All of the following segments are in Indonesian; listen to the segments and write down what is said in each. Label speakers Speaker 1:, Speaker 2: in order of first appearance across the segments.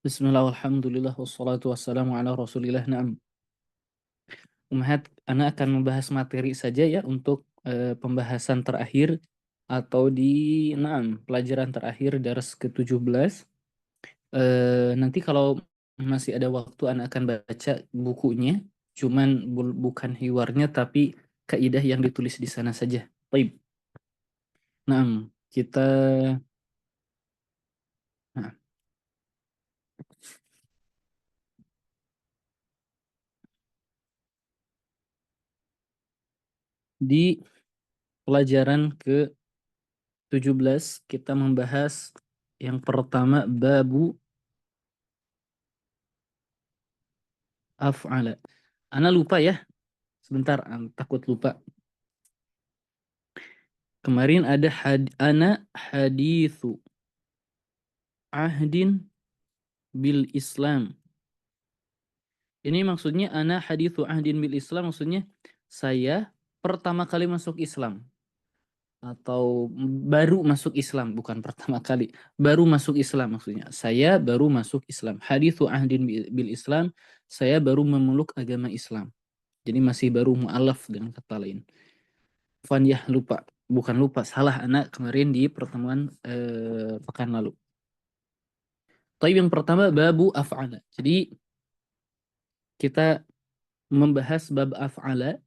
Speaker 1: Bismillah, alhamdulillah, wassalatu wassalamu ala rasulillah. Naam. Umahat, Ana akan membahas materi saja ya untuk pembahasan terakhir atau di pelajaran terakhir dars ke-17. Nanti kalau masih ada waktu Ana akan baca bukunya, cuman bukan hiwarnya tapi kaidah yang ditulis di sana saja. Baik. Naam, kita nah, di pelajaran ke-17 kita membahas yang pertama babu af'ala. Ana lupa ya. Sebentar, takut lupa. Kemarin ada ana hadithu ahdin bil Islam. Ini maksudnya ana hadithu ahdin bil Islam, maksudnya saya pertama kali masuk Islam atau baru masuk Islam, bukan pertama kali, baru masuk Islam maksudnya. Saya baru masuk Islam. Hadithu ahdin bil Islam, saya baru memeluk agama Islam. Jadi masih baru mu'alaf dengan kata lain. Ya lupa, bukan lupa, salah anak kemarin di pertemuan pekan lalu. Tapi yang pertama babu af'ala. Jadi kita membahas bab af'ala.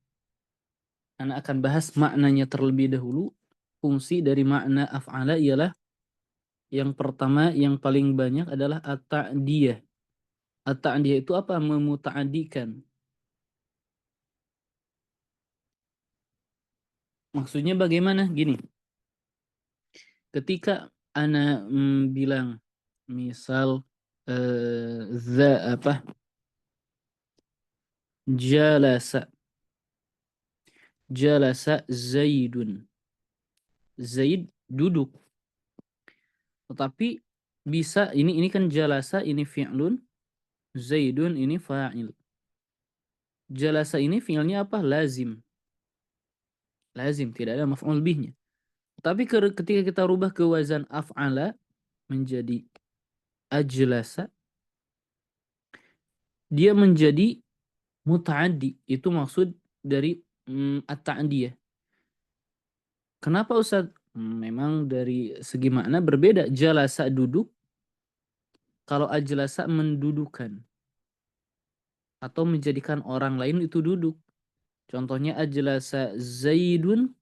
Speaker 1: Anak akan bahas maknanya terlebih dahulu. Fungsi dari makna af'ala ialah yang pertama yang paling banyak adalah at-ta'diyah. At-ta'diyah itu apa? Memuta'adikan. Maksudnya bagaimana? Gini. Ketika ana bilang misal apa? Jalasa. Jalasa Zaidun. Zaid duduk. Tetapi bisa ini kan jalasa ini fi'lun, Zaidun ini fa'il. Jalasa ini fi'ilnya apa? Lazim. Lazim, tidak ada maf'ul bihnya. Tapi ketika kita rubah ke wazan af'ala menjadi ajlasa, dia menjadi muta'addi. Itu maksud dari at-ta'diyah. Kenapa Ustaz? Memang dari segi makna berbeda. Jalasa duduk, kalau ajlasa mendudukan atau menjadikan orang lain itu duduk. Contohnya ajlasa Zaidun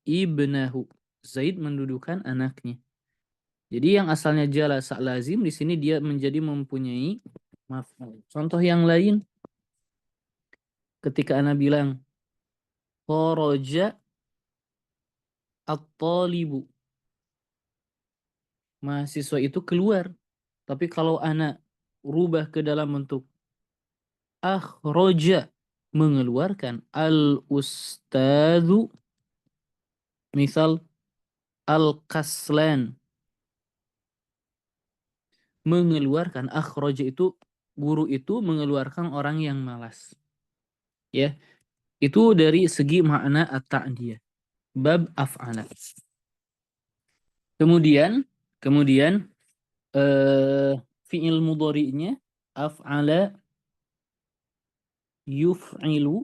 Speaker 1: ibnahu. Zaid mendudukan anaknya. Jadi yang asalnya jalasa lazim di sini dia menjadi mempunyai maf'ul. Contoh yang lain ketika ana bilang kharaja at-talibu. Mahasiswa itu keluar. Tapi kalau ana rubah ke dalam bentuk akhraja, mengeluarkan, al-ustadzu misal al-kaslan, mengeluarkan, akhraja itu guru itu mengeluarkan orang yang malas. Ya, itu dari segi makna at-ta'diyah. Bab af'ala. Kemudian fi'il mudhari'nya af'ala yuf'ilu,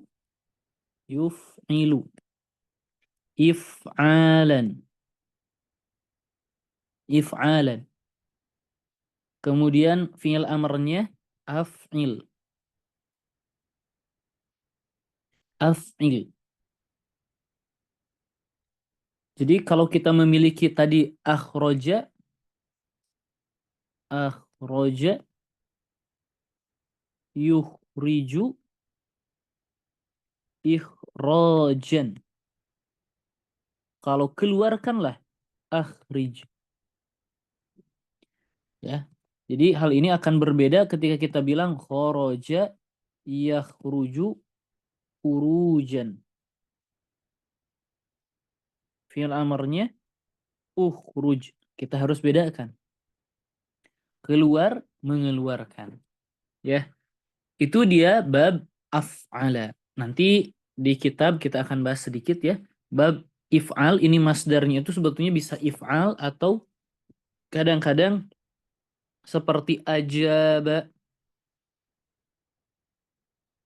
Speaker 1: yuf'ilu, if'alan, if'alan. Kemudian fi'il amrnya af'il, af'il. Jadi kalau kita memiliki tadi akhroja, akhroja, yukhriju, ikhrojan. Kalau keluarkanlah, akhrij. Ya. Jadi hal ini akan berbeda ketika kita bilang khoroja, yakhruju, urujan. Fi'il amarnya ukhruj. Kita harus bedakan. Keluar, mengeluarkan. Ya. Itu dia bab af'ala. Nanti di kitab kita akan bahas sedikit ya. Bab If'al ini masdarnya itu sebetulnya bisa if'al atau kadang-kadang seperti ajaba,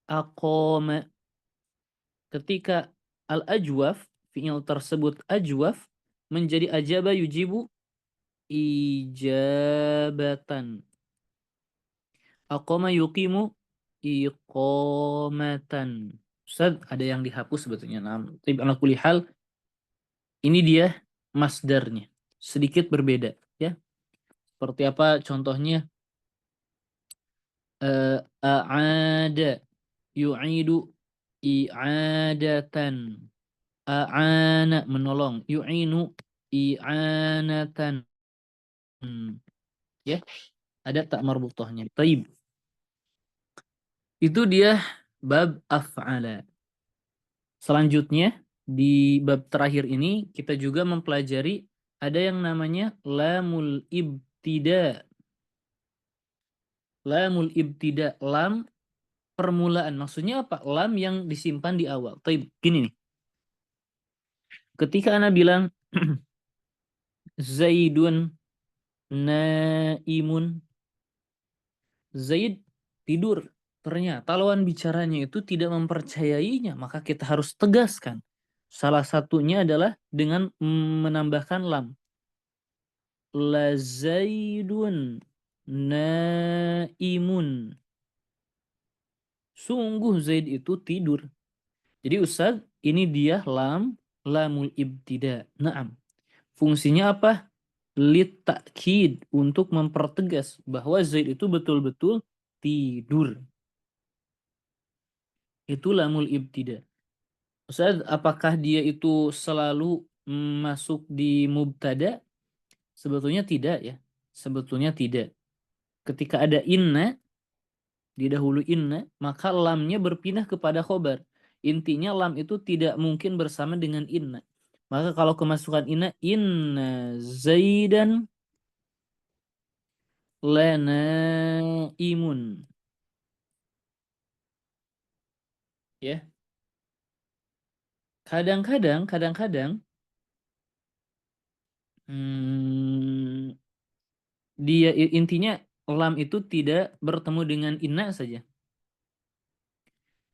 Speaker 1: aqama. Ketika al-ajwaf, fi'il tersebut ajwaf menjadi ajaba yujibu ijabatan. Aqama yuqimu iqamatan. Ustaz, ada yang dihapus sebetulnya. Nah, tapi ala kulli hal ini dia masdarnya. Sedikit berbeda ya. Seperti apa contohnya? A'ada yu'idu i'adatan. A'ana menolong, yu'inu i'anatan. Ya, ada tak marbutohnya. Taib. Itu dia bab af'ala. Selanjutnya di bab terakhir ini kita juga mempelajari ada yang namanya lamul ibtida. Lamul ibtida, lam permulaan. Maksudnya apa? Lam yang disimpan di awal. Taib. Gini nih. Ketika ana bilang Zaidun naimun, Zaid tidur. Ternyata lawan bicaranya itu tidak mempercayainya, maka kita harus tegaskan. Salah satunya adalah dengan menambahkan lam. La Zaidun naimun. Sungguh Zaid itu tidur. Jadi Ustaz, ini dia lamul ibtida. Naam. Fungsinya apa? Lit takkid, untuk mempertegas bahwa Zaid itu betul-betul tidur. Itu lamul ibtida. Ustaz, apakah dia itu selalu masuk di mubtada? Sebetulnya tidak ya. Sebetulnya tidak. Ketika ada inna, didahului inna, maka lamnya berpindah kepada khobar. Intinya lam itu tidak mungkin bersama dengan inna. Maka kalau kemasukan inna Zaidan lana imun. Ya. Kadang-kadang hmm, dia intinya lam itu tidak bertemu dengan inna saja.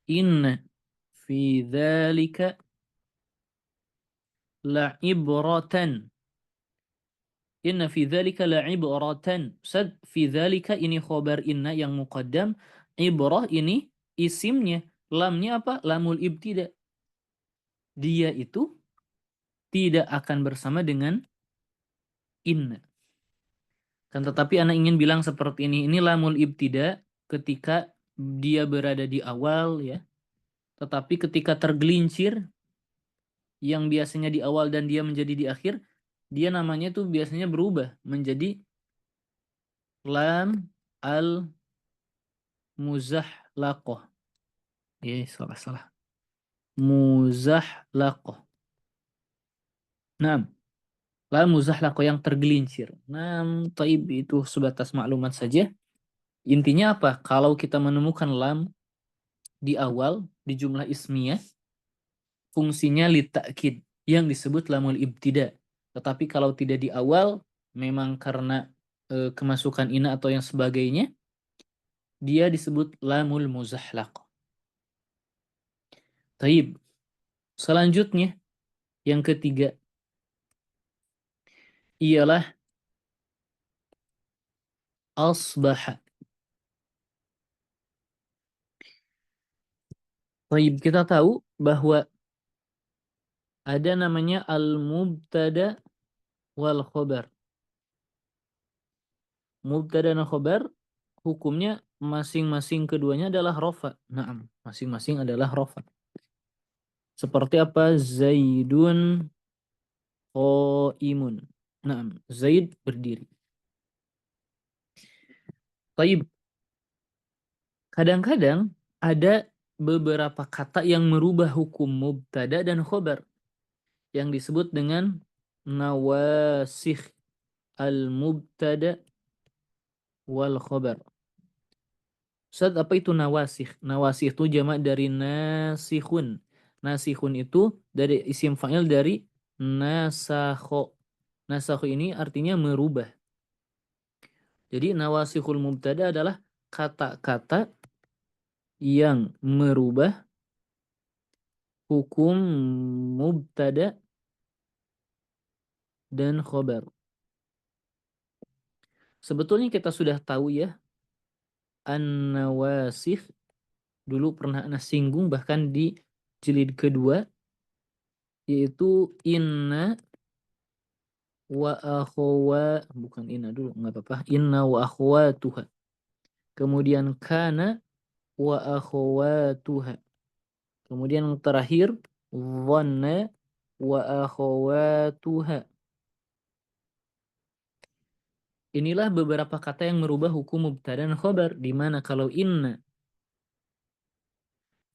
Speaker 1: Inna fi dzalika la'ibratan. Inna fi dzalika la'ibratan. Sad fi dzalika ini khobar inna yang muqaddam, ibrah ini isimnya. Lamnya apa? Lamul ibtida. Dia itu tidak akan bersama dengan inna. Kan tetapi anak ingin bilang seperti ini lamul ibtida ketika dia berada di awal ya. Tetapi ketika tergelincir yang biasanya di awal dan dia menjadi di akhir, dia namanya tuh biasanya berubah menjadi lam al muzahlaqah. Ya, salah. Muzahlaqah. Nah, lam muzahlaqah yang tergelincir. Nah, taib itu sebatas maklumat saja. Intinya apa? Kalau kita menemukan lam di awal di jumlah ismiyah, fungsinya litakid yang disebut lamul ibtida. Tetapi kalau tidak di awal, memang karena kemasukan ina atau yang sebagainya, dia disebut lamul muzahlaq. Taib. Selanjutnya, yang ketiga, ialah asbaha. Taib, kita tahu bahwa ada namanya al-mubtada wal khobar. Mubtada dan khobar, hukumnya masing-masing keduanya adalah rofa. Naam, masing-masing adalah rofa. Seperti apa? Zaidun qaimun. Naam, Zaid berdiri. Taib. Kadang-kadang ada beberapa kata yang merubah hukum mubtada dan khobar yang disebut dengan nawasikh al-mubtada wal khobar. Ustaz, apa itu nawasikh? Nawasikh itu jamak dari nasikhun. Nasikhun itu dari isim fa'il dari nasakho. Nasakho ini artinya merubah. Jadi nawasikhul mubtada adalah kata-kata yang merubah hukum mubtada dan khobar. Sebetulnya kita sudah tahu ya, an-nawasikh dulu pernah ana singgung bahkan di jilid kedua, yaitu inna wa bukan inna dulu, nggak apa-apa, inna wa akhwatuha. Kemudian kana wa akhwatuha. Kemudian yang terakhir dhanna wa akhwatuha. Inilah beberapa kata yang merubah hukum mubtada dan khobar, di mana kalau inna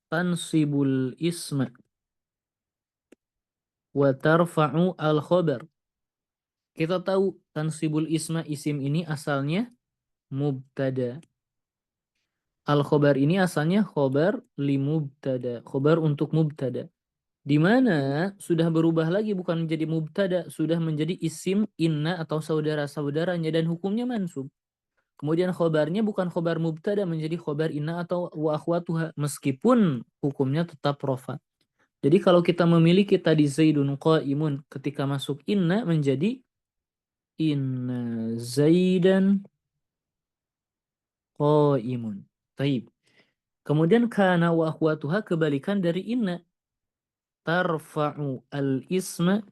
Speaker 1: tansibul isma wa tarfa'u al khobar. Kita tahu tansibul isma, isim ini asalnya mubtada. Al khobar ini asalnya khobar li mubtada, khobar untuk mubtada. Di mana sudah berubah lagi, bukan menjadi mubtada, sudah menjadi isim inna atau saudara-saudaranya dan hukumnya mansub. Kemudian khobarnya bukan khobar mubtada, menjadi khobar inna atau wa akhwatuha, meskipun hukumnya tetap rofa. Jadi kalau kita memiliki tadi zaidun qaimun, ketika masuk inna menjadi inna zaidan qaimun. Taib. Kemudian kana wa akhwatuha kebalikan dari inna. Tarfa'u al-isma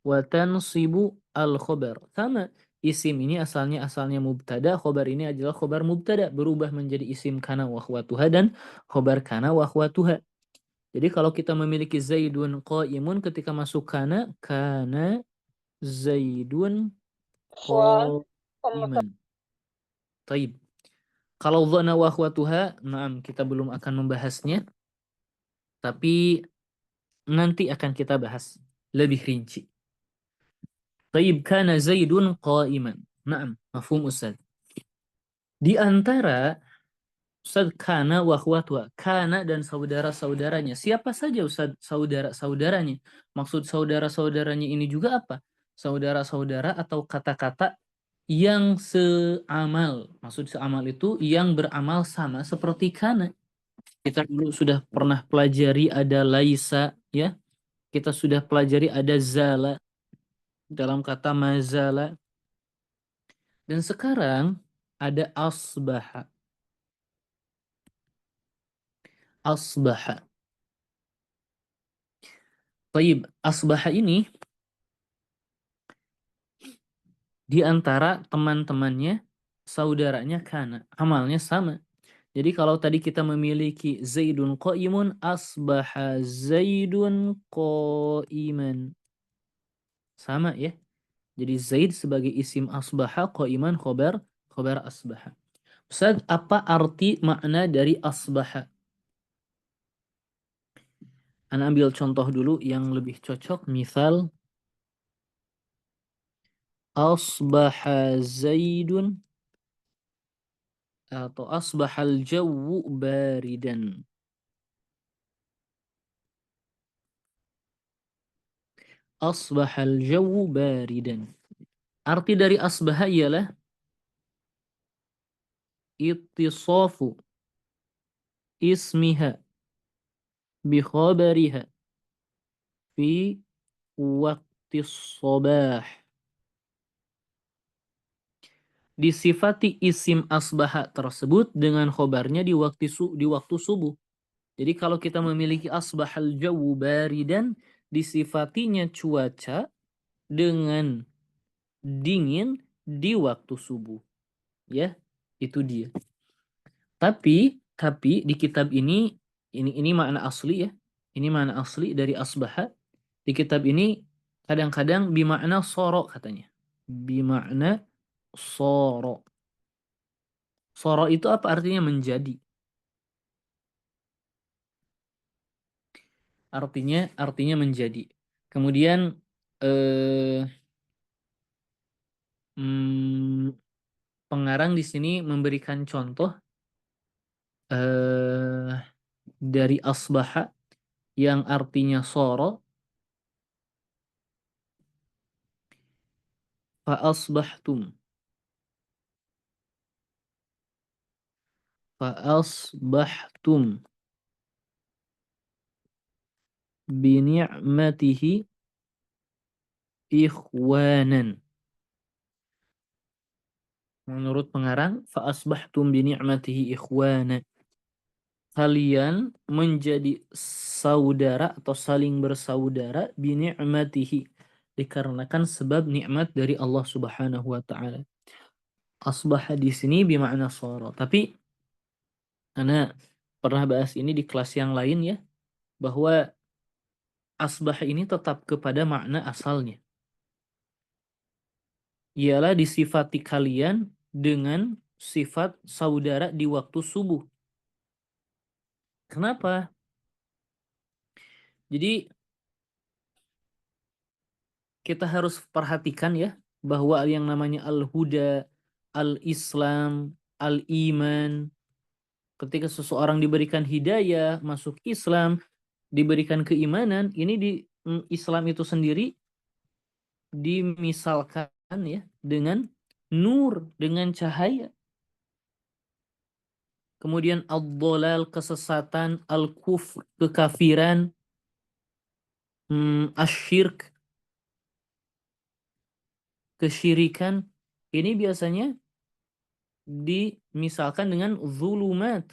Speaker 1: wa tansibu al-khobar. Sama, isim ini asalnya mubtada, khobar ini adalah khobar mubtada, berubah menjadi isim kana wa akhwatuha dan khobar kana wa akhwatuha. Jadi kalau kita memiliki zaidun qaimun, ketika masuk kana zaidun qaiman. Taib. Kalau dhana wa akhwatuha, naam, kita belum akan membahasnya, tapi nanti akan kita bahas lebih rinci. Taib, kana zaidun qaiman. Naam, mafhum Ustaz. Di antara Ustaz kana wa akhwatuha, kana dan saudara-saudaranya. Siapa saja Ustaz saudara-saudaranya? Maksud saudara-saudaranya ini juga apa? Saudara-saudara atau kata-kata yang seamal. Maksud seamal itu yang beramal sama seperti kana. Kita dulu sudah pernah pelajari ada laisa, ya. Kita sudah pelajari ada zala dalam kata mazala. Dan sekarang ada asbaha. Asbaha. Taib, asbaha ini di antara teman-temannya, saudaranya kana. Amalnya sama. Jadi kalau tadi kita memiliki zaidun qaimun, asbaha zaidun qaiman. Sama ya. Jadi zaid sebagai isim asbaha, qaiman khobar asbaha. Ustaz, apa arti makna dari asbaha? Ana ambil contoh dulu yang lebih cocok. Misal, asbaha zaidun atau asbahal jawu baridan. Asbahal jawu baridan. Arti dari asbaha ialah ittisafu ismiha bi khabariha fi waqti sabah. Disifati isim asbaha tersebut dengan khobarnya di waktu subuh. Jadi kalau kita memiliki asbahal jawu baridan, disifatinya cuaca dengan dingin di waktu subuh. Ya, itu dia. Tapi di kitab ini makna asli ya. Ini makna asli dari asbaha. Di kitab ini kadang-kadang bimakna soro katanya. Bimakna soro. Soro itu apa artinya? Menjadi. Artinya menjadi. Kemudian eh, hmm, pengarang di sini memberikan contoh dari asbaha yang artinya soro, fa asbahtum. Fa asbahtum bi ni'matihi ikhwanan. Menurut pengarang, fa asbahtum bi ni'matihi ikhwanan. Kalian menjadi saudara atau saling bersaudara bi ni'matihi, dikarenakan sebab nikmat dari Allah Subhanahu wa taala. Asbah di sini bermakna sara. Tapi Ana pernah bahas ini di kelas yang lain ya, bahwa asbah ini tetap kepada makna asalnya. Ialah disifati kalian dengan sifat saudara di waktu subuh. Kenapa? Jadi kita harus perhatikan ya, bahwa yang namanya al-huda, al-islam, al-iman, ketika seseorang diberikan hidayah, masuk Islam, diberikan keimanan, ini di Islam itu sendiri dimisalkan ya dengan nur, dengan cahaya. Kemudian ad-dhalal, kesesatan, al-kufr, kekafiran, asyirk, kesyirikan, ini biasanya dimisalkan dengan zulumat,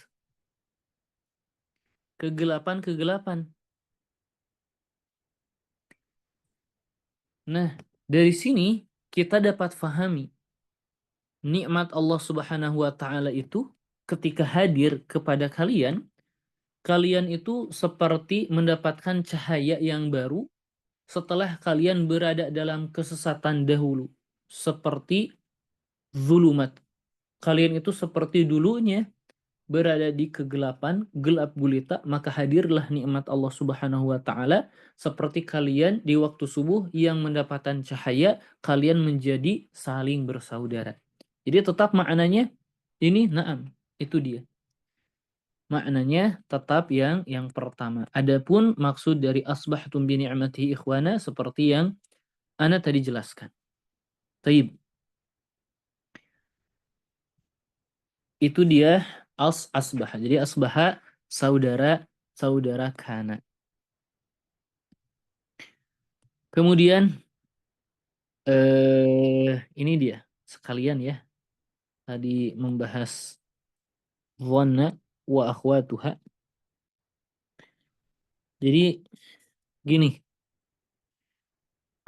Speaker 1: kegelapan-kegelapan. Nah, dari sini kita dapat fahami nikmat Allah Subhanahu wa taala itu ketika hadir kepada kalian, kalian itu seperti mendapatkan cahaya yang baru setelah kalian berada dalam kesesatan dahulu, seperti zulumat. Kalian itu seperti dulunya berada di kegelapan, gelap gulita, maka hadirlah nikmat Allah Subhanahu wa taala seperti kalian di waktu subuh yang mendapatkan cahaya, kalian menjadi saling bersaudara. Jadi tetap maknanya ini na'am, itu dia. Maknanya tetap yang pertama. Adapun maksud dari asbahtum bi ni'matihi ikhwana seperti yang ana tadi jelaskan. Taib. Itu dia asbah. Jadi asbaha saudara kana. Kemudian ini dia sekalian ya. Tadi membahas dhanna wa akhwatuha. Jadi gini,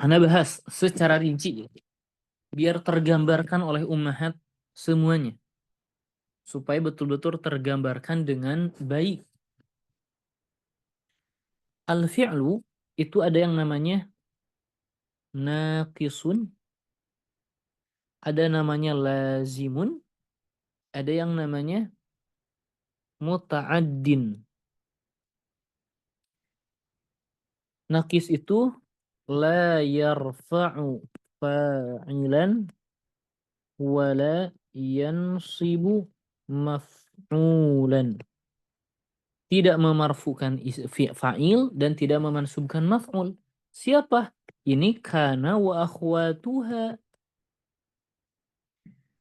Speaker 1: ana bahas secara rinci ya, biar tergambarkan oleh ummahat semuanya, supaya betul-betul tergambarkan dengan baik. Al-fi'lu itu ada yang namanya naqisun, ada namanya lazimun, ada yang namanya muta'addin. Naqis itu la yarfa'u fa'ilan wala yansibu maf'ulan. Tidak memarfukan fa'il dan tidak memansubkan maf'ul. Siapa? Ini kana wa akhwatuha.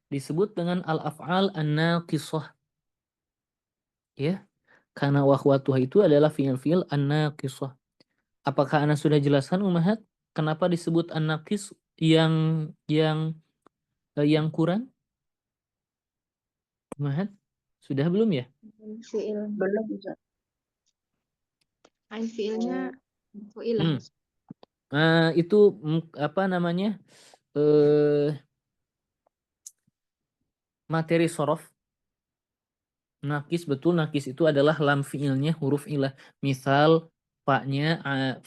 Speaker 1: Disebut dengan al-af'al an-naqisah. Ya. Kana wa akhwatuha itu adalah fi'il-fi'il an-naqisah. Apakah Anda sudah jelaskan Ummahat kenapa disebut an-naqis yang kurang? Ummahat sudah belum ya?
Speaker 2: Fiil belum Ustaz. Ain fiilnya fuilah.
Speaker 1: Itu apa namanya? Materi sorof. Nakis, betul, nakis itu adalah lam fiilnya huruf ilah. Misal paknya,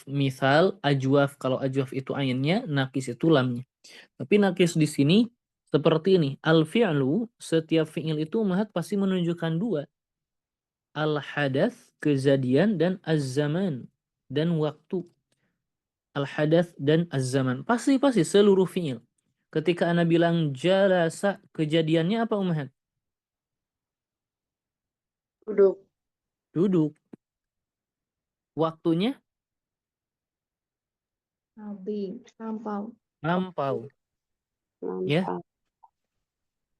Speaker 1: misal ajwaf, kalau ajwaf itu ainnya, nakis itu lamnya. Tapi nakis di sini seperti ini. Al-fi'lu, setiap fi'il itu Ummahat pasti menunjukkan dua. Al-hadath, kejadian, dan az-zaman, dan waktu. Al-hadath dan az-zaman. Pasti seluruh fi'il. Ketika Ana bilang jalasa, kejadiannya apa Ummahat?
Speaker 2: Duduk.
Speaker 1: Duduk. waktunya
Speaker 2: lampau.
Speaker 1: lampau. Ya.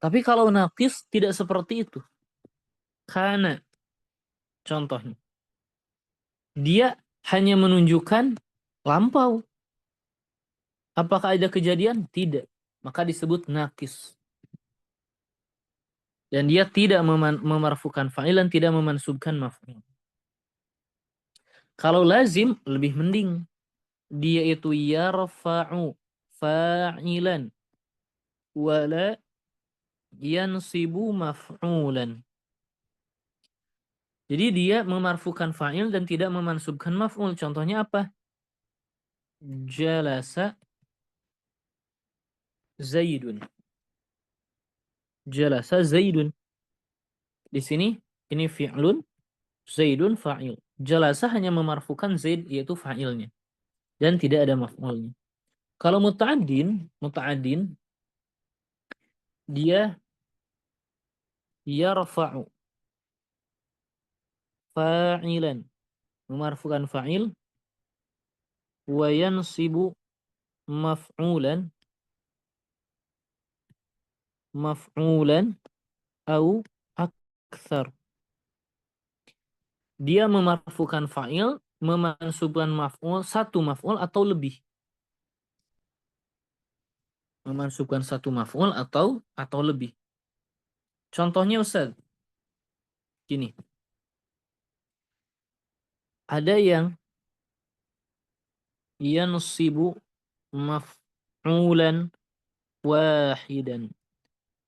Speaker 1: Tapi kalau naqis tidak seperti itu. Karena contohnya dia hanya menunjukkan lampau. Apakah ada kejadian? Tidak. Maka disebut naqis. Dan dia tidak memarfukan fa'il dan tidak memansubkan maf'ul. Kalau lazim lebih mending. Dia itu yarfa'u fa'ilan wala yansibu maf'ulan. Jadi dia memarfukan fa'il dan tidak memansubkan maf'ul. Contohnya apa? Jalasa Zaidun. Jalasa Zaidun. Di sini ini fi'lun, Zaidun fa'il. Jalasa hanya memarfukan Zaid yaitu fa'ilnya dan tidak ada maf'ulnya. Kalau muta'addin dia yarfa'u fa'ilan, memarfukan fa'il, wa yansibu maf'ulan au akthar. Dia memarfukan fa'il, memansubkan maf'ul, satu maf'ul atau lebih. Memansubkan satu maf'ul atau lebih. Contohnya Ustaz, gini. Ada yang yansibu maf'ulan wahidan.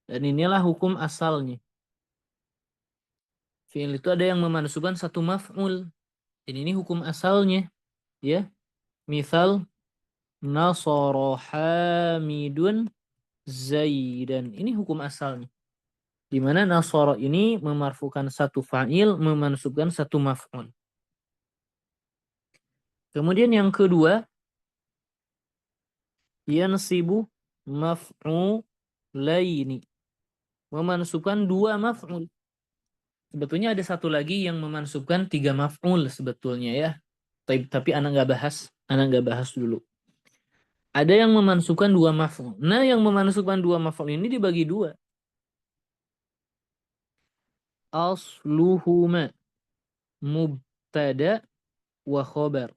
Speaker 1: Dan inilah hukum asalnya. Fi'il itu ada yang memansubkan satu maf'ul. Dan ini hukum asalnya, ya. Misal nasara hamidun zaidan. Ini hukum asalnya. Di mana nasara ini memarfukan satu fa'il, memansubkan satu maf'ul. Kemudian yang kedua, yansibu maf'ulaini. Memansubkan dua maf'ul. Sebetulnya ada satu lagi yang memansubkan tiga maf'ul sebetulnya ya. Tapi anak nggak bahas dulu. Ada yang memansubkan dua maf'ul. Nah, yang memansubkan dua maf'ul ini dibagi dua. Asluhuma mubtada wa khobar.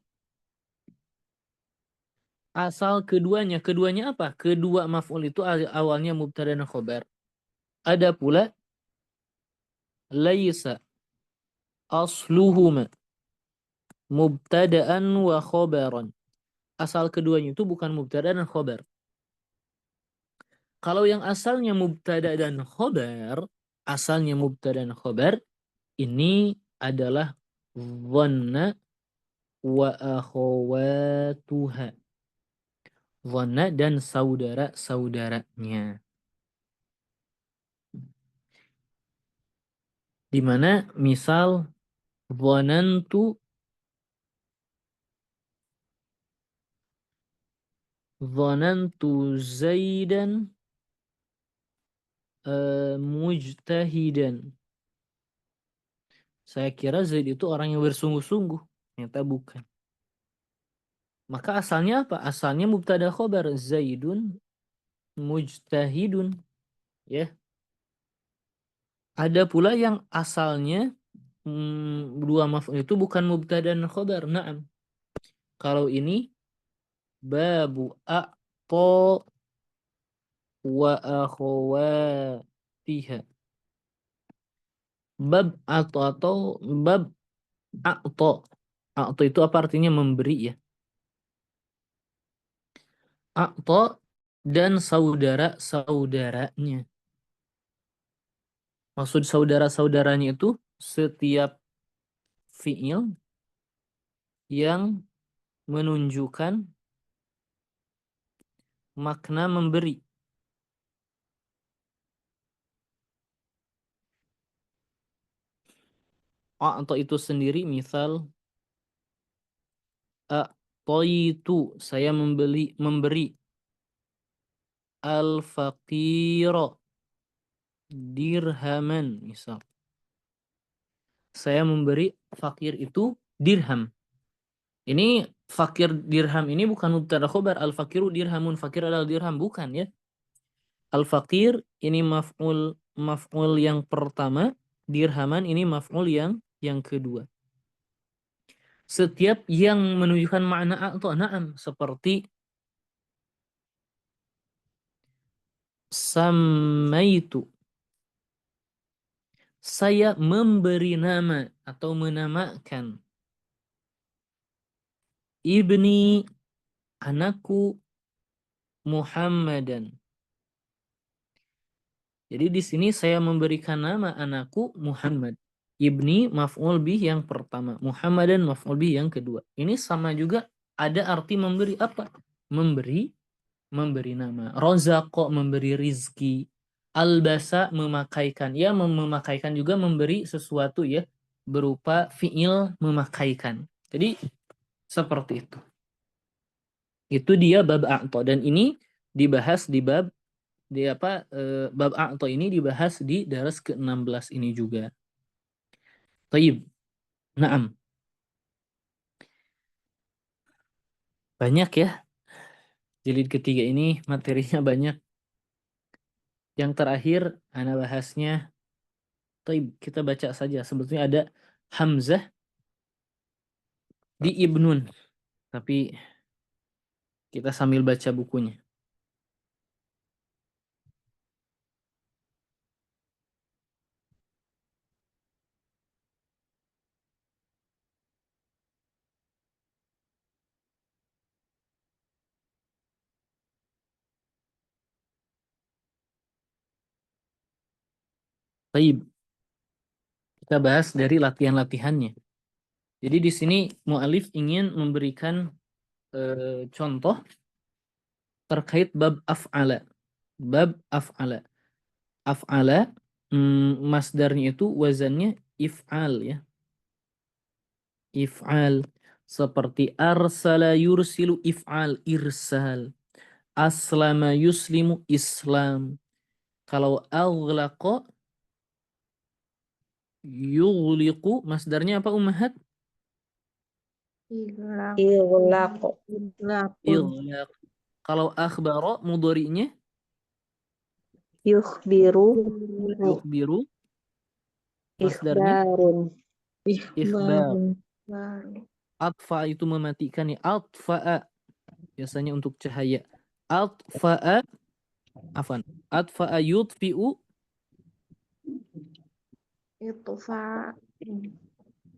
Speaker 1: Asal keduanya apa? Kedua maf'ul itu awalnya mubtada dan khobar. Ada pula laisa asluhuma mubtada'an wa khobaran. Asal keduanya itu bukan mubtada dan khobar. Kalau yang asalnya mubtada dan khobar, ini adalah dhanna wa akhawatuha. Dhanna dan saudara-saudaranya. Di mana misal dhanantu Zaidan mujtahidan. Saya kira Zaid itu orang yang bersungguh-sungguh. Ternyata bukan. Maka asalnya apa? Asalnya mubtada khobar. Zaidun mujtahidun. Ya. Ada pula yang asalnya dua maf'ul itu bukan mubtada dan khobar. Naam. Kalau ini babu a'ta wa akhawatiha. Bab atau bab a'ta. A'ta itu apa artinya? Memberi ya. A'ta dan saudara-saudaranya. Maksud saudara-saudaranya itu setiap fi'il yang menunjukkan makna memberi. A'ta itu sendiri misal a'taitu, saya memberi al-faqira dirhaman misal. Saya memberi fakir itu dirham. Ini fakir dirham ini bukan mubtada khobar. Al-fakiru dirhamun. Fakir adalah dirham. Bukan ya. Al-fakir ini maf'ul yang pertama. Dirhaman ini maf'ul yang kedua. Setiap yang menunjukkan makna atau na'am. Seperti samaitu. Saya memberi nama atau menamakan. Ibni, anakku, Muhammadan. Jadi di sini saya memberikan nama anakku Muhammad. Ibni maf'ul bih yang pertama, Muhammadan maf'ul bih yang kedua. Ini sama juga ada arti memberi apa? Memberi nama. Rozaqo memberi rizki. Albasa memakaikan. Ya memakaikan juga memberi sesuatu ya berupa fi'il memakaikan. Jadi seperti itu. Itu dia bab a'to dan ini dibahas di bab bab a'to ini dibahas di daras ke-16 ini juga. Taib. Naam. Banyak ya. Jilid ketiga ini materinya banyak. Yang terakhir ana bahasnya taib, kita baca saja. Sebetulnya ada hamzah di ibnun. Tapi kita sambil baca bukunya. Taib. Kita bahas dari latihan-latihannya. Jadi di sini mu'alif ingin memberikan contoh terkait bab af'ala. Bab af'ala. Af'ala masdarnya itu wazannya if'al ya. If'al seperti arsala yursilu if'al irsal. Aslama yuslimu islam. Kalau aghlaqa yughliqu masdarnya apa ummahat?
Speaker 2: Ighlaq.
Speaker 1: Ighlaq. Kalau akhbara mudhari'nya
Speaker 2: Yukhbiru.
Speaker 1: yukhbiru masdarnya
Speaker 2: Ikhbarun.
Speaker 1: ikhbar.
Speaker 2: Baru.
Speaker 1: Atfa itu mematikan ya. Atfa'a biasanya untuk cahaya. Atfa'a afan. Atfa'a yudfi'u
Speaker 2: Itfa.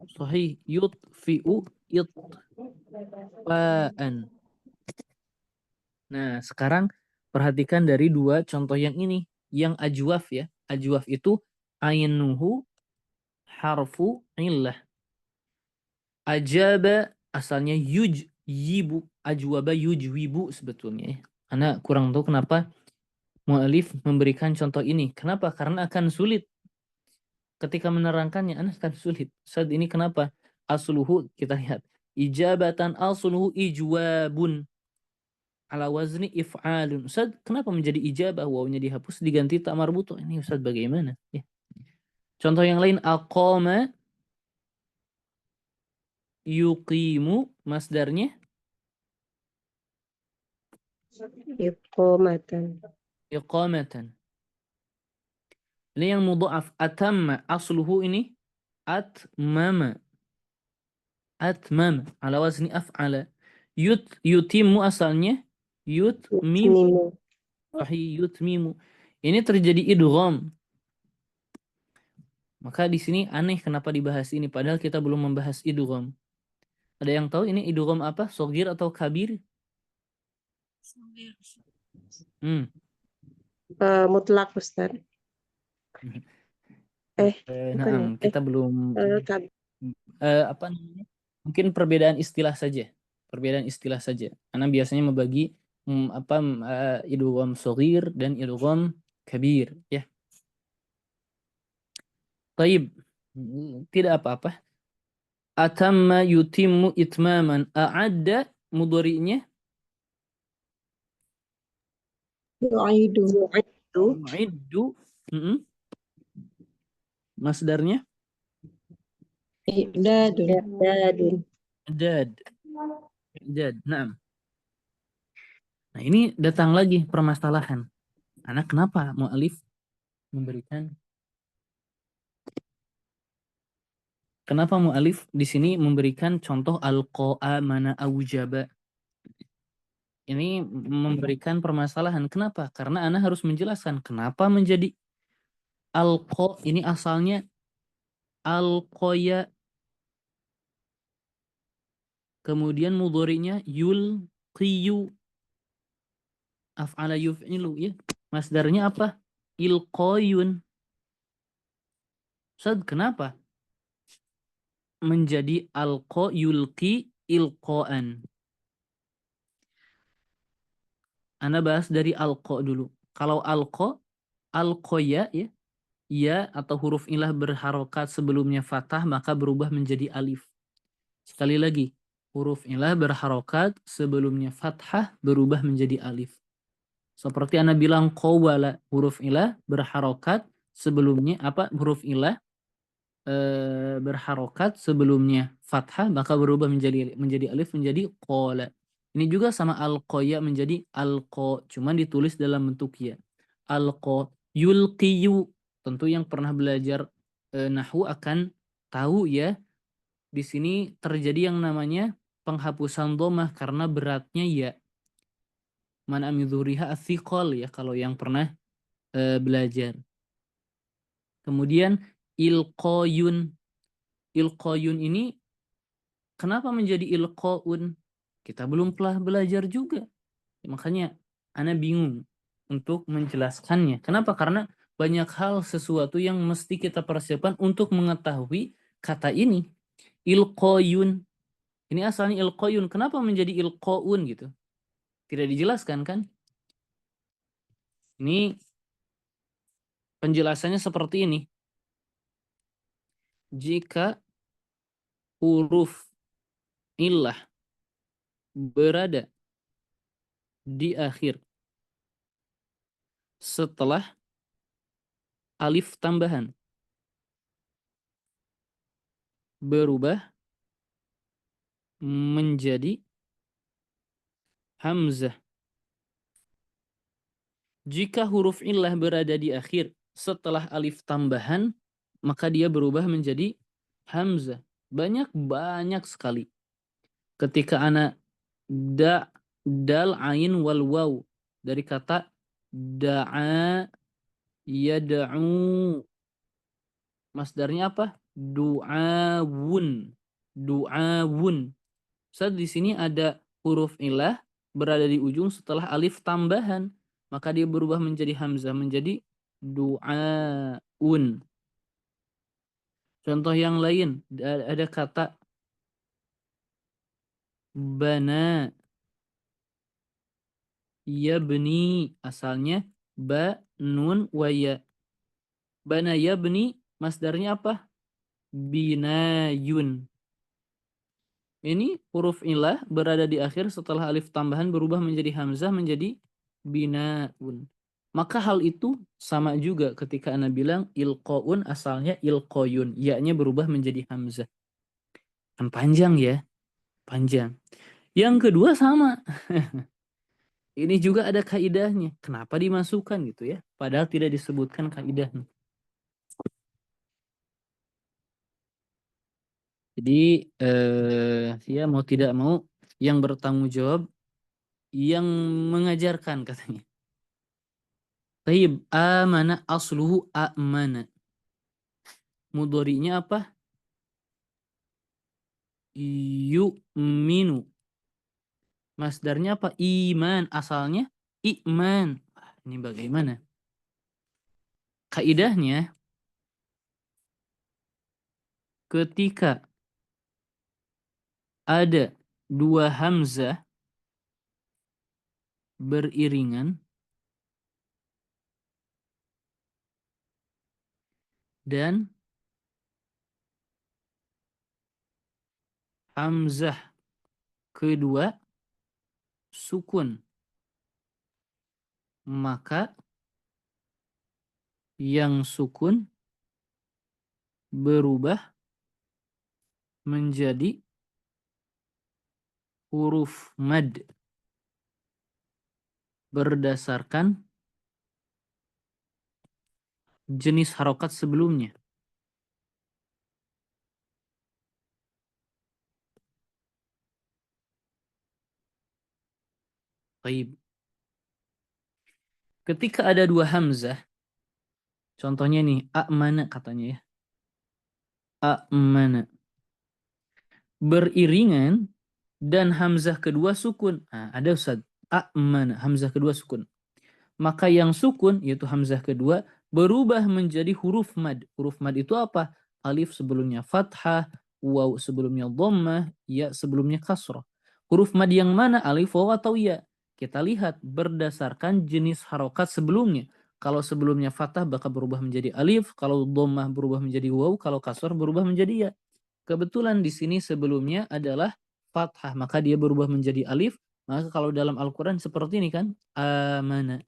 Speaker 1: sahih yudfi'u itfa'an. Nah, sekarang perhatikan dari dua contoh yang ini. Yang ajwaf ya. Ajwaf itu ainuhu harfu illah. Ajaba asalnya yujyibu. Ajwaba yujwibu sebetulnya ya. Karena kurang tahu kenapa mu'alif memberikan contoh ini. Kenapa? Karena akan sulit. Ketika menerangkannya, akan sulit. Saat ini kenapa? Asluhu, kita lihat. Ijabatan asluhu ijwabun. Ala wazni if'alun. Ustaz, kenapa menjadi ijabah? Wawnya dihapus diganti tak marbuto. Ini Ustaz bagaimana? Ya. Contoh yang lain aqama yuqimu masdarnya
Speaker 2: Iqamatan.
Speaker 1: iqamatan. Ini yang mudha'af atamma asluhu ini atmama. Atmama ala wazni af'ala. Yutimu asalnya yutmim. Sahih yutmimu. Ini terjadi idgham. Maka di sini aneh kenapa dibahas ini padahal kita belum membahas idgham. Ada yang tahu ini idgham apa? Shogir atau kabir?
Speaker 2: Mutlak Ustaz.
Speaker 1: Nah, kita belum apa namanya? Mungkin perbedaan istilah saja. Perbedaan istilah saja. Karena biasanya membagi idgham shogir dan idgham kabir ya. Taib. Tidak apa-apa. Atamma yutimmu itmaman. A'adda mudhari'nya
Speaker 2: Yu'idu.
Speaker 1: yu'iddu. Masdarnya
Speaker 2: I'dadun.
Speaker 1: dad. I'dad. Nah, ini datang lagi permasalahan. Anak kenapa mu'alif memberikan Kenapa mu'alif di sini memberikan contoh al-qa'a mana aujaba? Ini memberikan permasalahan. Kenapa? Karena Ana harus menjelaskan kenapa menjadi alqa, ini asalnya alqoya, kemudian mudhari'nya yulqiyu, af'ala yuf'ilu ya. Masdarnya apa? Ilqayun. Ustaz, kenapa menjadi alqa yulqi ilqaan? Ana bahas dari alqa dulu. Kalau alqa, alqoya ya, ya atau huruf ilah berharokat sebelumnya fathah maka berubah menjadi alif. Sekali lagi, huruf ilah berharokat sebelumnya fathah berubah menjadi alif. Seperti Anda bilang qawwala, huruf ilah berharokat sebelumnya huruf ilah berharokat sebelumnya fathah maka berubah menjadi alif menjadi qala. Ini juga sama alqoya menjadi alqo, cuman ditulis dalam bentuk ya. Alqo yulqiyu. Tentu yang pernah belajar nahwu akan tahu ya, di sini terjadi yang namanya penghapusan domah karena beratnya ya. Man amidhuriha athiqal ya kalau yang pernah belajar. Kemudian ilqoyun. Ilqoyun ini kenapa menjadi ilqoun? Kita belum pernah belajar juga. Makanya Ana bingung untuk menjelaskannya. Kenapa? Karena banyak hal sesuatu yang mesti kita persiapkan untuk mengetahui kata ini. Ilqoyun. Ini asalnya ilqoyun. Kenapa menjadi ilqoun gitu? Tidak dijelaskan kan? Ini penjelasannya seperti ini. Jika huruf illah berada di akhir setelah alif tambahan berubah menjadi hamzah. Jika huruf illah berada di akhir setelah alif tambahan, maka dia berubah menjadi hamzah. Banyak sekali. Ketika anak dal, ain, wal, waw. Dari kata da'a, yada'u. Masdarnya apa? Du'awun. Du'awun. Saat di sini ada huruf ilah berada di ujung setelah alif tambahan, maka dia berubah menjadi hamzah menjadi du'aun. Contoh yang lain ada kata bana, yabni, asalnya ba nun wa ya. Bana yabni masdarnya apa? Binayun. Ini huruf ilah berada di akhir setelah alif tambahan berubah menjadi hamzah menjadi binaun. Maka hal itu sama juga ketika Ana bilang ilqaun asalnya ilqoyun. Ya-nya berubah menjadi hamzah. Kan panjang ya. Panjang. Yang kedua sama. Ini juga ada kaidahnya. Kenapa dimasukkan gitu ya. Padahal tidak disebutkan kaidahnya. Jadi ya mau tidak mau yang bertanggung jawab yang mengajarkan katanya. Taib amana asluhu amana. Mudhari'nya apa? Yu'minu. Masdarnya apa? Iman. Asalnya iman. Ini bagaimana? Kaidahnya ketika ada dua hamzah beriringan dan hamzah kedua sukun, maka yang sukun berubah menjadi huruf mad berdasarkan jenis harokat sebelumnya. Baik. Ketika ada dua hamzah, contohnya nih, a'mana katanya ya. A'mana. Beriringan dan hamzah kedua sukun. Nah, ada Ustaz. A'mana, hamzah kedua sukun. Maka yang sukun, yaitu hamzah kedua, berubah menjadi huruf mad. Huruf mad itu apa? Alif sebelumnya fathah, waw sebelumnya dhammah, ya sebelumnya kasrah. Huruf mad yang mana? Alif, waw, atau ya? Kita lihat berdasarkan jenis harokat sebelumnya. Kalau sebelumnya fathah bakal berubah menjadi alif, kalau dhammah berubah menjadi waw, kalau kasrah berubah menjadi ya. Kebetulan di sini sebelumnya adalah fathah, maka dia berubah menjadi alif. Maka kalau dalam Al-Quran seperti ini kan, amana.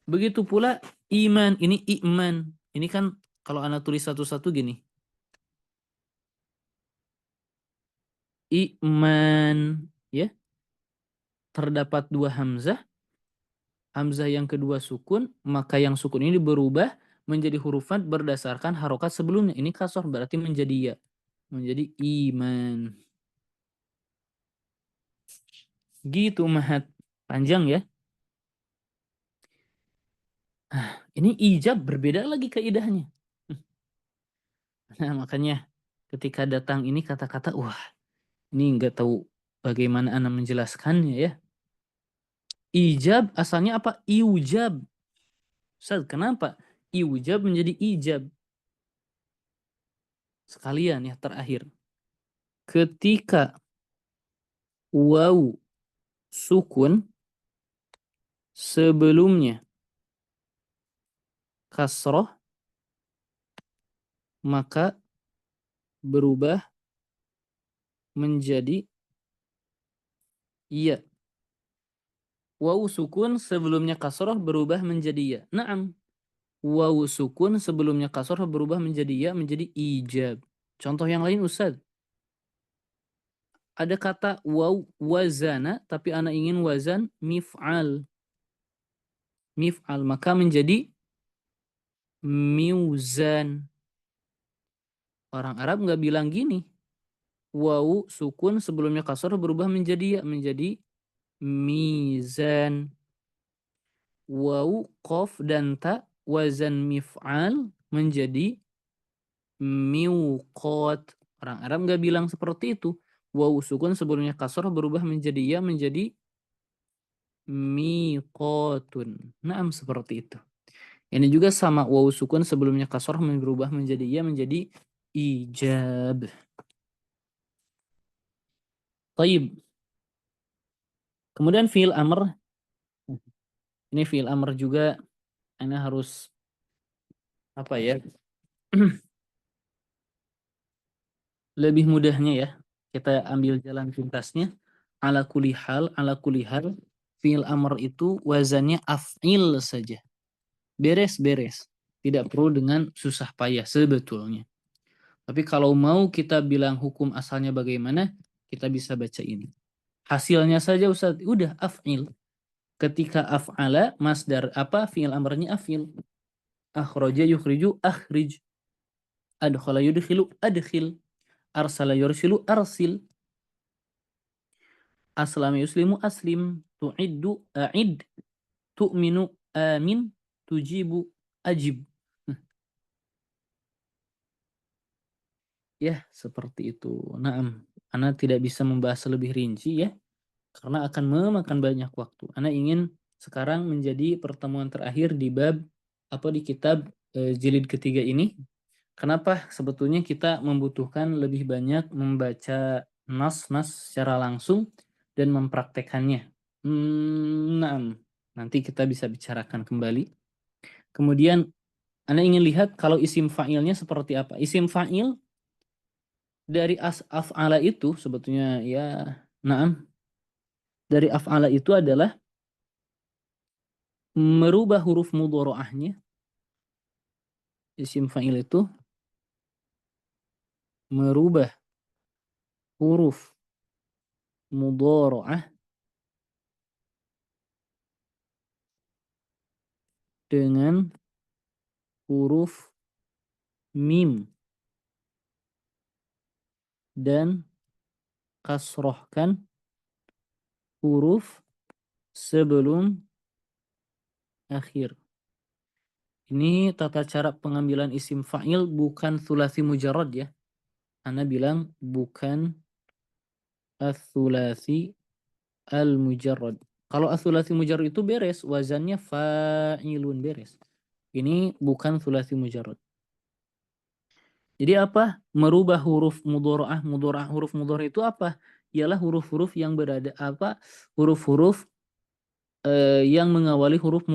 Speaker 1: Begitu pula iman, ini iman. Ini kan kalau anak tulis satu-satu gini. Iman, ya. Terdapat dua hamzah. Hamzah yang kedua sukun, maka yang sukun ini berubah menjadi huruf mad berdasarkan harokat sebelumnya. Ini kasroh berarti menjadi ya. Menjadi iman. Gitu Mahat. Panjang ya. Ini ijab berbeda lagi kaidahnya. Nah, makanya ketika datang ini kata-kata, wah, ini nggak tahu bagaimana Anda menjelaskannya ya. Ijab asalnya apa? Iujab. Ustaz, kenapa? Iujab menjadi ijab. Sekalian ya terakhir. Ketika waw sukun sebelumnya kasroh, maka berubah menjadi iya. Waw sukun sebelumnya kasroh berubah menjadi ya. Naam. Waw sukun sebelumnya kasroh berubah menjadi ya, menjadi ijab. Contoh yang lain Ustaz. Ada kata waw wazana, tapi ana ingin wazan mif'al. Mif'al, maka menjadi miuzan. Orang Arab nggak bilang gini. Waw sukun sebelumnya kasroh berubah menjadi ya, menjadi mizan. Waw qaf dan ta wazan mif'al menjadi miuqat. Orang Arab nggak bilang seperti itu. Waw sukun sebelumnya kasroh berubah menjadi ya, menjadi miqatun. Naam seperti itu. Ini juga sama, waw sukun sebelumnya kasroh berubah menjadi ya, menjadi ijab. Taib. Kemudian fi'il amr. Ini fi'il amr juga Anda harus apa ya? Lebih mudahnya ya. Kita ambil jalan pintasnya. Ala kulli hal, ala kulli hal. Fi'il amr itu wazannya af'il saja. Beres-beres. Tidak perlu dengan susah payah sebetulnya. Tapi kalau mau kita bilang hukum asalnya bagaimana, kita bisa baca ini. Hasilnya saja Ustaz, udah af'il. Ketika af'ala, masdar apa? Fi'il amrnya af'il. Akhraja yukhriju akhrij. Adkhala yudkhilu adkhil. Arsala yursilu arsil. Aslama yuslimu aslim. Tu'iddu a'id. Tu'minu amin. Tujibu ajib. Ya, seperti itu. Naam. Ana tidak bisa membahas lebih rinci ya, karena akan memakan banyak waktu. Ana ingin sekarang menjadi pertemuan terakhir di bab apa di kitab jilid ketiga ini. Kenapa sebetulnya kita membutuhkan lebih banyak membaca nas-nas secara langsung dan mempraktekannya. Naam. Nanti kita bisa bicarakan kembali. Kemudian Anda ingin lihat kalau isim fa'ilnya seperti apa. Isim fa'il dari af'ala itu sebetulnya ya, naam. Dari af'ala itu adalah merubah huruf mudhora'ahnya. Isim fa'il itu merubah huruf mudhara'ah dengan huruf mim dan kasrohkan huruf sebelum akhir. Ini tata cara pengambilan isim fa'il bukan thulathi mujarrad ya. Ana bilang bukan ats-tsulathi al-mujarrad. Kalau ats-tsulathi mujarrad itu beres, wazannya fa'ilun beres. Ini bukan thulathi mujarrad. Jadi apa? Merubah huruf mudhara'ah. Mudhara'ah huruf mudhara'ah itu apa? Ialah huruf-huruf yang berada apa? Huruf-huruf yang mengawali huruf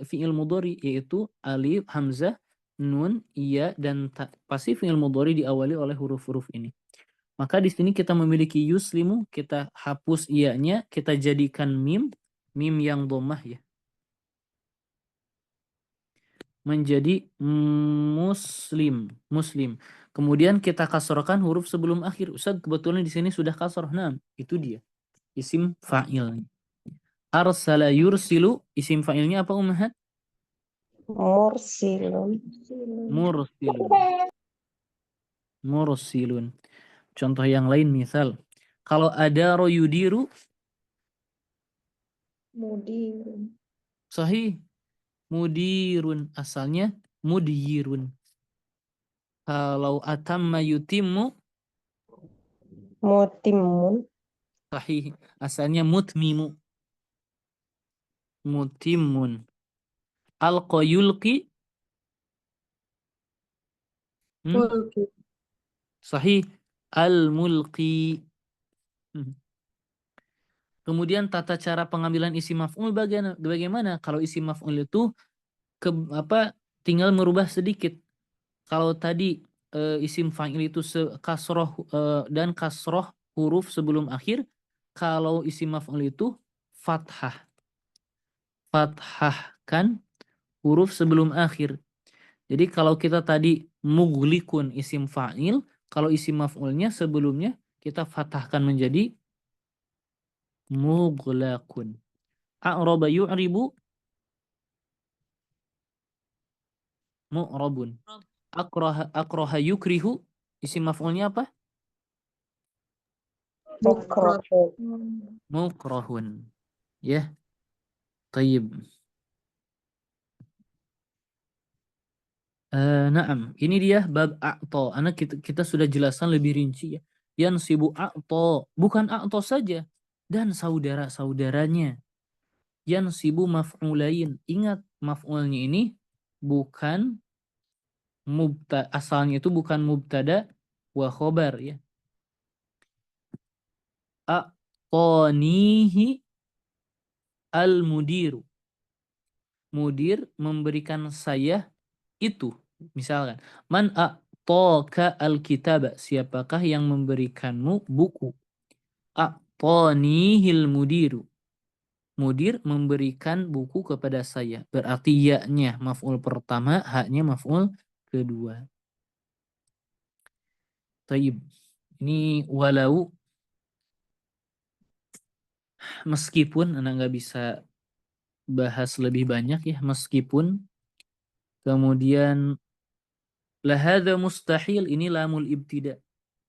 Speaker 1: fi'il mudhari, yaitu alif, hamzah, nun, iya, dan ta. Pasti fi'il mudhari diawali oleh huruf-huruf ini. Maka di sini kita memiliki yuslimu, kita hapus iya-nya, kita jadikan mim yang dhammah ya. Menjadi muslim. Kemudian kita kasrohkan huruf sebelum akhir. Ustaz, kebetulan di sini sudah kasroh. Nah, itu dia. Isim fa'il. Arsala yursilu, isim fa'ilnya apa Ummahat?
Speaker 2: Mursilun.
Speaker 1: Mursilun. Contoh yang lain misal, kalau ada royudiru,
Speaker 2: Mudirun.
Speaker 1: sahih, mudirun, asalnya mudiyirun. Kalau atamma yutimmu,
Speaker 2: Mutimun.
Speaker 1: sahih, asalnya mutmimu. Mutimun. Alqa yulqi,
Speaker 2: Mulki.
Speaker 1: sahih, al-mulqi. Kemudian tata cara pengambilan isim maf'ul bagaimana? Kalau isim maf'ul itu tinggal merubah sedikit. Kalau tadi isim fa'il itu kasroh dan kasroh huruf sebelum akhir, kalau isim maf'ul itu fathahkan huruf sebelum akhir. Jadi kalau kita tadi mughlikun isim fa'il, kalau isim maf'ulnya sebelumnya kita fathahkan menjadi mughlaqun. A'raba yu'ribu mu'rabun. Akraha yukrihu, isim maf'ulnya apa?
Speaker 2: Mukrahun.
Speaker 1: Mukrahun. Ya, tayyib. Naam, ini dia bab a'ta. Anak kita sudah jelaskan lebih rinci ya. Yansibu a'ta, bukan a'ta saja, dan saudara-saudaranya. Yansibu maf'ulain. Ingat, maf'ulnya ini bukan asalnya itu bukan mubtada wa khobar ya. A'tanihi al-mudiru. Mudir memberikan saya itu. Misalkan, man a'taka al-kitaba, siapakah yang memberikanmu buku? A'tanihil mudiru. Mudir memberikan buku kepada saya. Berarti ya-nya maf'ul pertama, haknya maf'ul kedua. Taib. Ini walau, meskipun anak nggak bisa bahas lebih banyak ya, meskipun. Kemudian lahadha mustahil, ini lamul ibtida.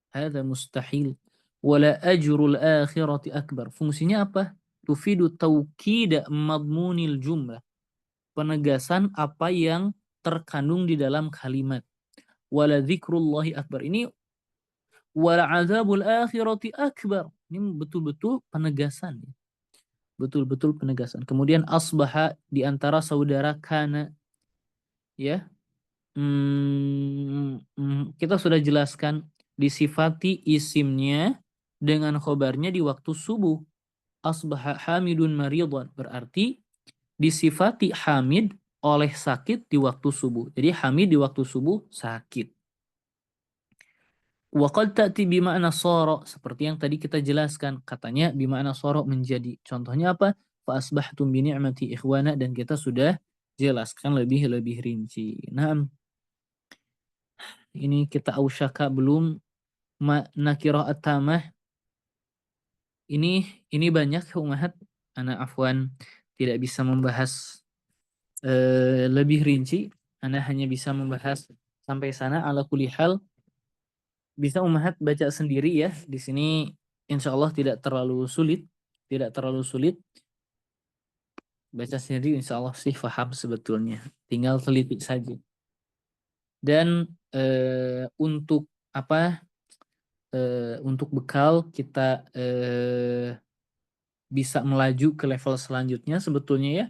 Speaker 1: Hadha mustahil. Wala ajrul akhirati akbar. Fungsinya apa? Tufidu tawkida madmunil jumlah. Penegasan apa yang terkandung di dalam kalimat. Wala dzikrullahi akbar. Ini wala azabul akhirati akbar. Ini betul-betul penegasan. Betul-betul penegasan. Kemudian asbaha di antara saudara kana. Ya. Kita sudah jelaskan disifati isimnya dengan khobarnya di waktu subuh. Asbaha hamidun maridhan. Berarti disifati hamid oleh sakit di waktu subuh. Jadi hamid di waktu subuh sakit. Wa qad ta'ti bima'na sara, seperti yang tadi kita jelaskan, katanya bima'na sara menjadi. Contohnya apa? Fa asbahtum bi ni'mati ikhwana, dan kita sudah jelaskan lebih rinci. Nah, ini kita ausyaka belum nakirah at-tamah. ini banyak Ummahat, ana afwan tidak bisa membahas lebih rinci, ana hanya bisa membahas sampai sana. Ala kulli hal bisa Ummahat baca sendiri ya. Di sini insya Allah tidak terlalu sulit, baca sendiri insya Allah sih paham sebetulnya, tinggal teliti saja. Dan untuk apa, untuk bekal kita bisa melaju ke level selanjutnya sebetulnya ya,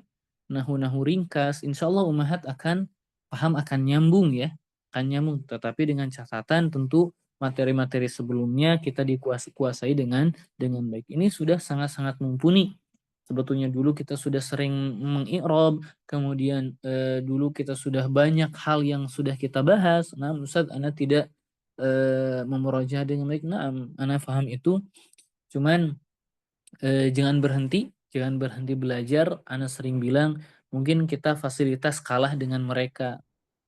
Speaker 1: nahu-nahu ringkas, insya Allah Ummahat akan paham, akan nyambung ya, akan nyambung. Tetapi dengan catatan tentu materi-materi sebelumnya kita dikuasai dengan baik. Ini sudah sangat-sangat mumpuni. Sebetulnya dulu kita sudah sering mengi'rab, kemudian dulu kita sudah banyak hal yang sudah kita bahas. Nah, Ustaz, ana tidak memurojaah dengan baik. Nah, ana paham itu. Cuman jangan berhenti belajar. Ana sering bilang mungkin kita fasilitas kalah dengan mereka.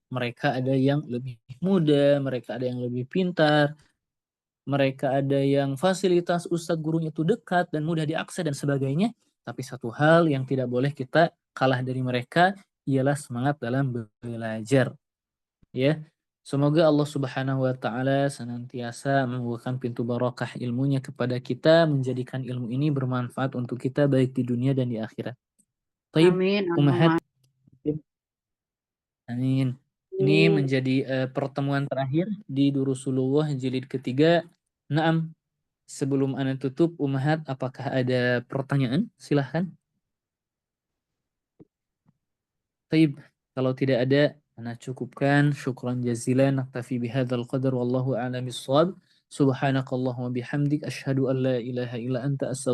Speaker 1: Mereka ada yang lebih muda, mereka ada yang lebih pintar, mereka ada yang fasilitas ustadz gurunya itu dekat dan mudah diakses dan sebagainya. Tapi satu hal yang tidak boleh kita kalah dari mereka ialah semangat dalam belajar. Ya, semoga Allah Subhanahu wa taala senantiasa membukakan pintu barokah ilmunya kepada kita, menjadikan ilmu ini bermanfaat untuk kita baik di dunia dan di akhirat. Taib,
Speaker 2: Amin.
Speaker 1: Ummahat. Amin. Ini menjadi pertemuan terakhir di Durusulullah jilid ketiga. Naam, sebelum ana tutup Ummahat, apakah ada pertanyaan? Silahkan. Taib, kalau tidak ada, ana cukupkan. Syukran jazilan, naktafi bihadzal qadar, wallahu a'lam bissawab. Subhanakallahumma bihamdik, asyhadu an la ilaha illa anta, astaghfiruka